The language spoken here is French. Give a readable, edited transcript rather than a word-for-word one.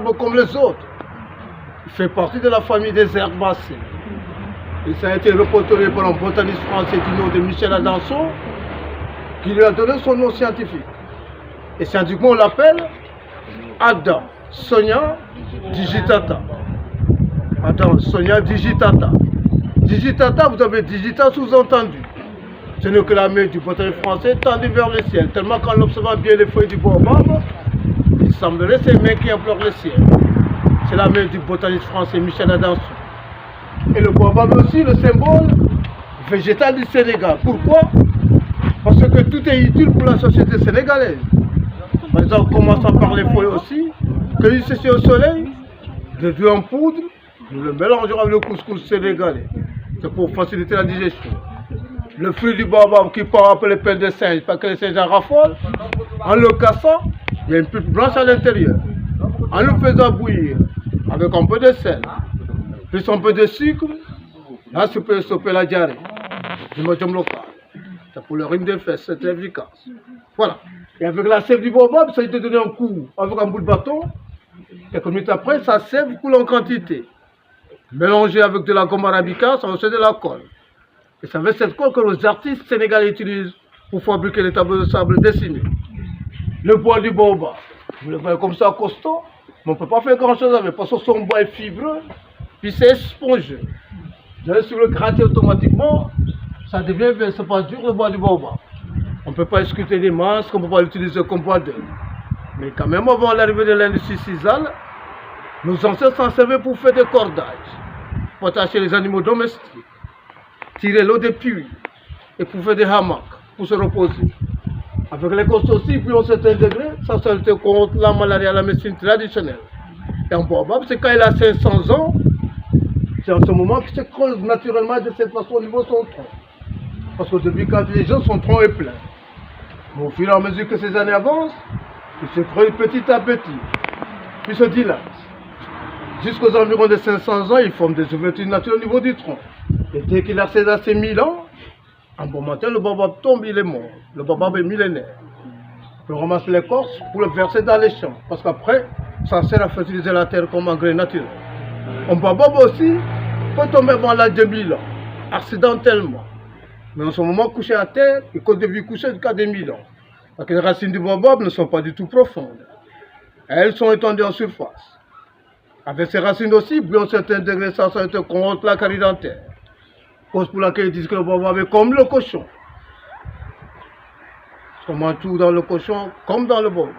arbre comme les autres. Il fait partie de la famille des herbacées. Et ça a été reporté par un botaniste français du nom de Michel Adanson, qui lui a donné son nom scientifique. Et scientifiquement, on l'appelle Adansonia digitata. Adansonia digitata. Digitata, vous avez digita sous-entendu. Ce n'est que la main du botaniste français tendue vers le ciel, tellement qu'en observant bien les feuilles du baobab, il semblerait ces mains qui implorent le ciel. C'est la main du botaniste français Michel Adanson. Et le baobab aussi, le symbole végétal du Sénégal. Pourquoi? Parce que tout est utile pour la société sénégalaise. Par exemple, commençant par les feuilles aussi, cueillir ceci au soleil, réduit en poudre, nous le mélangeons avec le couscous sénégalais. C'est pour faciliter la digestion. Le fruit du baobab qui part après les pelles de singe, parce que les singes en raffolent, en le cassant, il y a une pulpe blanche à l'intérieur. En le faisant bouillir avec un peu de sel, plus un peu de sucre, là, ça peut stopper la diarrhée du médium local. C'est pour le rhume des fesses, c'est très efficace. Voilà. Et avec la sève du baobab, ça a été donné un coup avec un bout de bâton. Quelques minutes après, sa sève coule en quantité. Mélangée avec de la gomme arabica, ça fait de la colle. Et c'est avec cette colle que les artistes sénégalais utilisent pour fabriquer les tableaux de sable dessinés. Le bois du baobab, vous le voyez comme ça costaud, mais on ne peut pas faire grand chose avec, parce que son bois est fibreux, puis c'est spongeux. Vous allez sur le gratter automatiquement, ça devient, c'est pas dur le bois du baobab. On ne peut pas exécuter des masques, on ne peut pas l'utiliser comme bois d'œuvre. Mais quand même, avant l'arrivée de l'industrie sisale, nos ancêtres s'en servaient pour faire des cordages, pour attacher les animaux domestiques, tirer l'eau des puits, et pour faire des hamacs, pour se reposer. Avec les costes aussi, puis à un certain degré, ça se lutte contre la maladie à la médecine traditionnelle. Et un baobab, c'est quand il a 500 ans, c'est en ce moment qu'il se creuse naturellement de cette façon au niveau de son tronc. Parce qu'au début, quand les gens, son tronc est plein. Mais au fur et à mesure que ces années avancent, il se creuse petit à petit, puis se dilate. Jusqu'aux environs de 500 ans, il forme des ouvertures naturelles au niveau du tronc. Et dès qu'il accède à ces 1000 ans, un bon matin, le baobab tombe, il est mort. Le baobab est millénaire. On ramasse l'écorce pour le verser dans les champs. Parce qu'après, ça sert à fertiliser la terre comme engrais naturel. Un baobab aussi peut tomber avant l'âge de 1000 ans, accidentellement. Mais en ce moment, couché à terre, il cause de vie couchée jusqu'à des 1000 ans. Parce que les racines du baobab ne sont pas du tout profondes. Elles sont étendues en surface. Avec ces racines aussi, puis à un certain degré, ça se contre la carie dentaire. Cause pour laquelle ils disent que le baobab est comme le cochon. On mange tout dans le cochon comme dans le baobab.